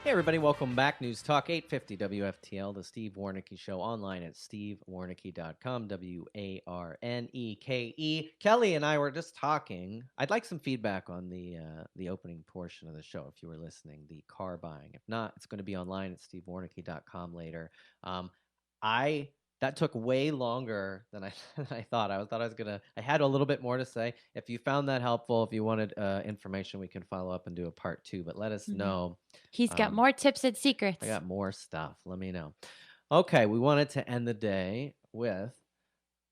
Hey, everybody, welcome back. News Talk 850 WFTL, the Steve Warneke Show, online at stevewarneke.com, Warneke. Kelly and I were just talking. I'd like some feedback on the opening portion of the show if you were listening, the car buying. If not, it's going to be online at stevewarneke.com later. I That took way longer than I thought. I had a little bit more to say. If you found that helpful, if you wanted information, we can follow up and do a part 2, but let us know. He's got more tips and secrets. I got more stuff. Let me know. Okay, we wanted to end the day with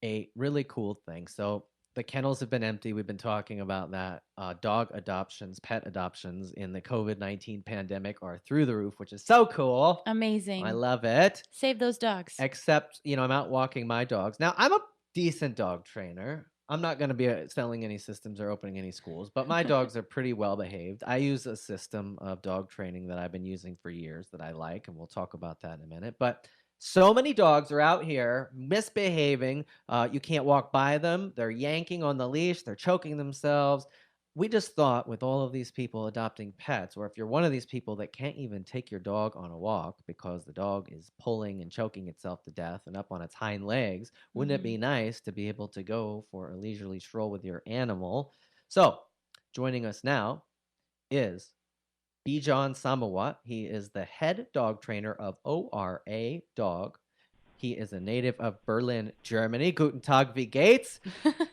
a really cool thing. So the kennels have been empty. We've been talking about that. Dog adoptions, pet adoptions in the COVID-19 pandemic are through the roof, which is so cool. Amazing. I love it. Save those dogs. Except, I'm out walking my dogs. Now, I'm a decent dog trainer. I'm not going to be selling any systems or opening any schools, but my dogs are pretty well behaved. I use a system of dog training that I've been using for years that I like, and we'll talk about that in a minute. But so many dogs are out here misbehaving. You can't walk by them. They're yanking on the leash. They're choking themselves. We just thought with all of these people adopting pets, or if you're one of these people that can't even take your dog on a walk because the dog is pulling and choking itself to death and up on its hind legs, wouldn't it be nice to be able to go for a leisurely stroll with your animal? So, joining us now is Bijan Samawat. He is the head dog trainer of ORA Dog. He is a native of Berlin, Germany. Guten Tag, wie geht's?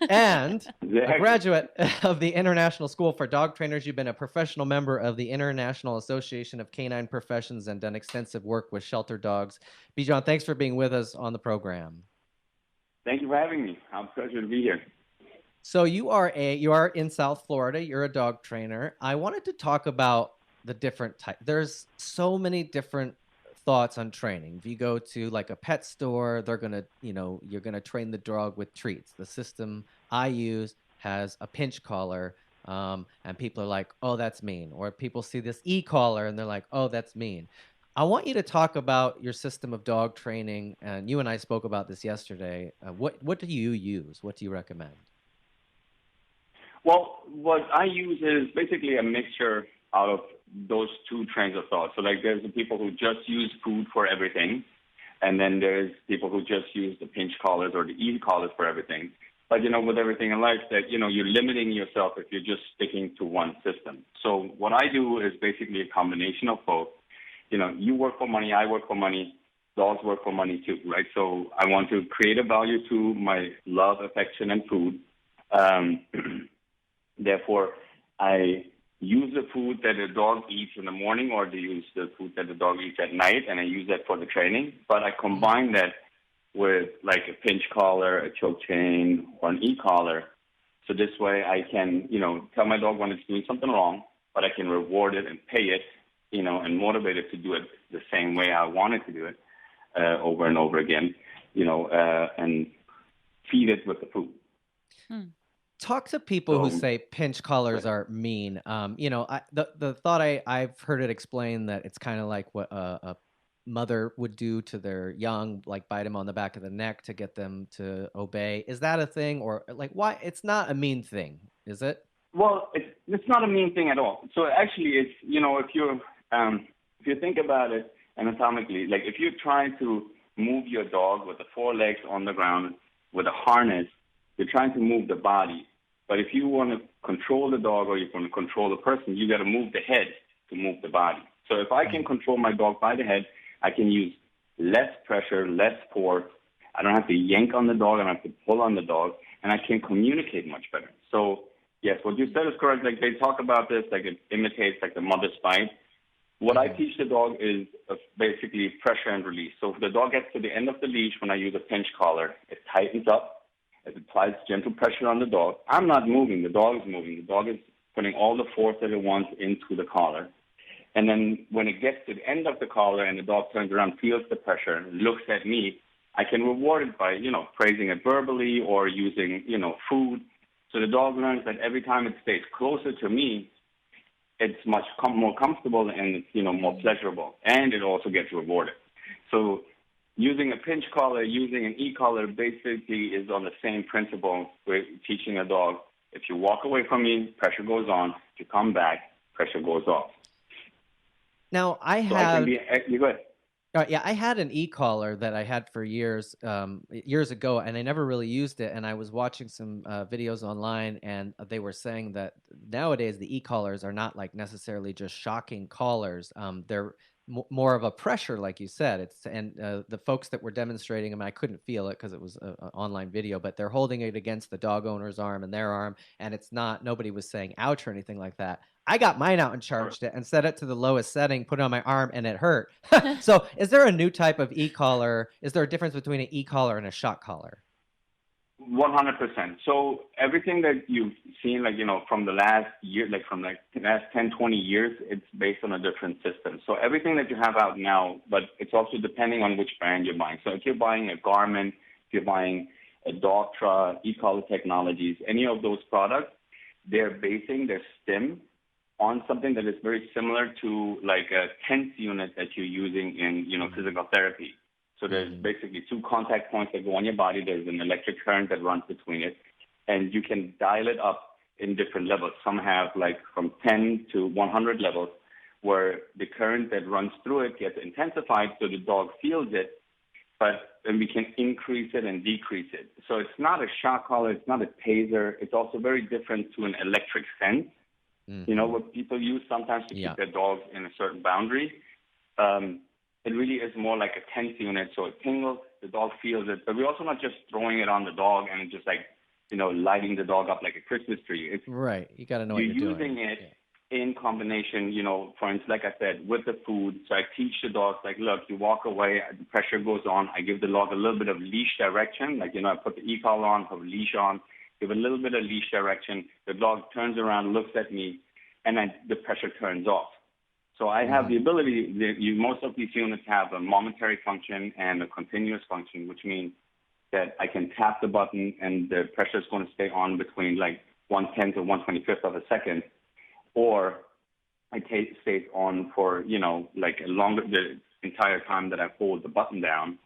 And a graduate of the International School for Dog Trainers. You've been a professional member of the International Association of Canine Professions and done extensive work with shelter dogs. Bijan, thanks for being with us on the program. Thank you for having me. I'm pleasure to be here. So you are in South Florida. You're a dog trainer. I wanted to talk about the different types. There's so many different thoughts on training. If you go to like a pet store, they're gonna, you're gonna train the dog with treats. The system I use has a pinch collar, and people are like, "Oh, that's mean," or people see this e-collar and they're like, "Oh, that's mean." I want you to talk about your system of dog training, and you and I spoke about this yesterday. What do you use? What do you recommend? Well, what I use is basically a mixture out of those two trains of thought. So like there's the people who just use food for everything, and then there's people who just use the pinch collars or the e-collars for everything. But, with everything in life that, you're limiting yourself if you're just sticking to one system. So what I do is basically a combination of both. You work for money, I work for money, dogs work for money too, right? So I want to create a value to my love, affection, and food. Therefore, I use the food that the dog eats in the morning or to use the food that the dog eats at night, and I use that for the training. But I combine that with like a pinch collar, a choke chain, or an e-collar. So this way I can, tell my dog when it's doing something wrong, but I can reward it and pay it, and motivate it to do it the same way I want it to do it over and over again, and feed it with the food. Talk to people who say pinch collars are mean. The thought I've heard it explained that it's kind of like what a mother would do to their young, like bite them on the back of the neck to get them to obey. Is that a thing, or like why? It's not a mean thing, is it? Well, it's not a mean thing at all. So actually, it's if you think about it anatomically, like if you're trying to move your dog with the forelegs on the ground with a harness, you're trying to move the body. But if you want to control the dog or you want to control the person, you got to move the head to move the body. So if I can control my dog by the head, I can use less pressure, less force. I don't have to yank on the dog. I don't have to pull on the dog, and I can communicate much better. So yes, what you said is correct. Like they talk about this, like it imitates like the mother's bite. What I teach the dog is basically pressure and release. So if the dog gets to the end of the leash when I use a pinch collar, it tightens up. It applies gentle pressure on the dog. I'm not moving. The dog is moving. The dog is putting all the force that it wants into the collar. And then when it gets to the end of the collar and the dog turns around, feels the pressure, and looks at me, I can reward it by, praising it verbally or using, food. So the dog learns that every time it stays closer to me, it's much more comfortable and it's, more pleasurable. And it also gets rewarded. So using a pinch collar, using an e-collar basically is on the same principle with teaching a dog. If you walk away from me, pressure goes on. If you come back, pressure goes off. Now, I So I can have be, you go ahead. yeah, I had an e-collar that I had for years, years ago, and I never really used it. And I was watching some videos online, and they were saying that nowadays the e-collars are not like necessarily just shocking collars. They're more of a pressure, like you said. The folks that were demonstrating them, I couldn't feel it because it was an online video, but they're holding it against the dog owner's arm and their arm, and it's not. Nobody was saying ouch or anything like that. I got mine out and charged it and set it to the lowest setting, put it on my arm, and it hurt. So is there a new type of e-collar? Is there a difference between an e-collar and a shock collar? 100%. So everything that you've seen, like, from the last year, like from like the last 10, 20 years, it's based on a different system. So everything that you have out now, but it's also depending on which brand you're buying. So if you're buying a Garmin, if you're buying a Dogtra, e-collar technologies, any of those products, they're basing their stem on something that is very similar to like a tense unit that you're using in, physical therapy. So there's basically two contact points that go on your body. There's an electric current that runs between it, and you can dial it up in different levels. Some have like from 10 to 100 levels, where the current that runs through it gets intensified so the dog feels it, but then we can increase it and decrease it. So it's not a shock collar, it's not a taser. It's also very different to an electric fence. What people use sometimes to keep their dogs in a certain boundary. It really is more like a tense unit, so it tingles, the dog feels it. But we're also not just throwing it on the dog and just like, lighting the dog up like a Christmas tree. It's, right. You got to know what you're doing. You're using it in combination, for instance, like I said, with the food. So I teach the dogs, like, look, you walk away, the pressure goes on. I give the dog a little bit of leash direction. Like, I put the e-collar on, put a leash on, give a little bit of leash direction. The dog turns around, looks at me, and then the pressure turns off. So I have the ability, most of these units have a momentary function and a continuous function, which means that I can tap the button and the pressure is going to stay on between like 1/10 to 1/25 of a second, or it stays on for, like the entire time that I hold the button down.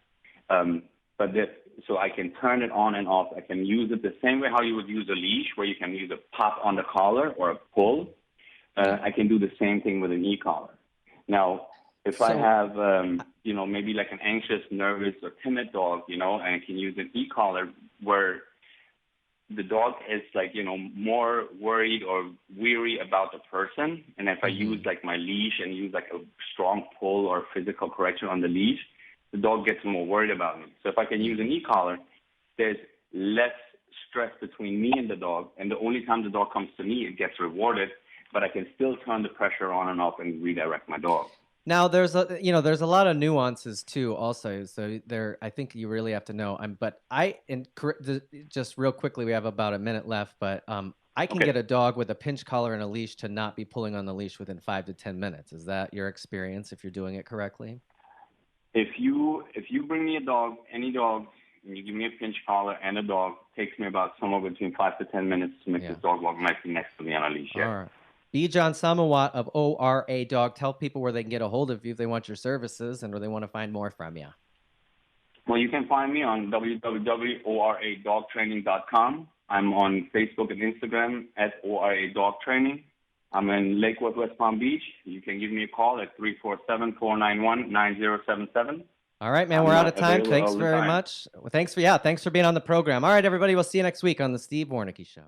So I can turn it on and off. I can use it the same way how you would use a leash, where you can use a pop on the collar or a pull. I can do the same thing with an e-collar. Now, if I have, maybe like an anxious, nervous, or timid dog, and I can use an e-collar where the dog is like, more worried or weary about the person. And if I use like my leash and use like a strong pull or physical correction on the leash, the dog gets more worried about me. So if I can use an e-collar, there's less stress between me and the dog. And the only time the dog comes to me, it gets rewarded. But I can still turn the pressure on and off and redirect my dog. Now there's a lot of nuances too also. So I think you really have to know. Just real quickly, we have about a minute left, but I can get a dog with a pinch collar and a leash to not be pulling on the leash within 5 to 10 minutes. Is that your experience if you're doing it correctly? If you bring me a dog, any dog, and you give me a pinch collar and a dog, it takes me about somewhere between 5 to 10 minutes to make this dog walk nicely next to me on a leash. All right. Bijan Samawat of ORA Dog. Tell people where they can get a hold of you if they want your services and where they want to find more from you. Well, you can find me on www.oradogtraining.com. I'm on Facebook and Instagram at ORA Dog Training. I'm in Lakewood, West Palm Beach. You can give me a call at 347-491-9077. All right, man. We're out of time. Thanks very much. Thanks for being on the program. All right, everybody. We'll see you next week on the Steve Warneke Show.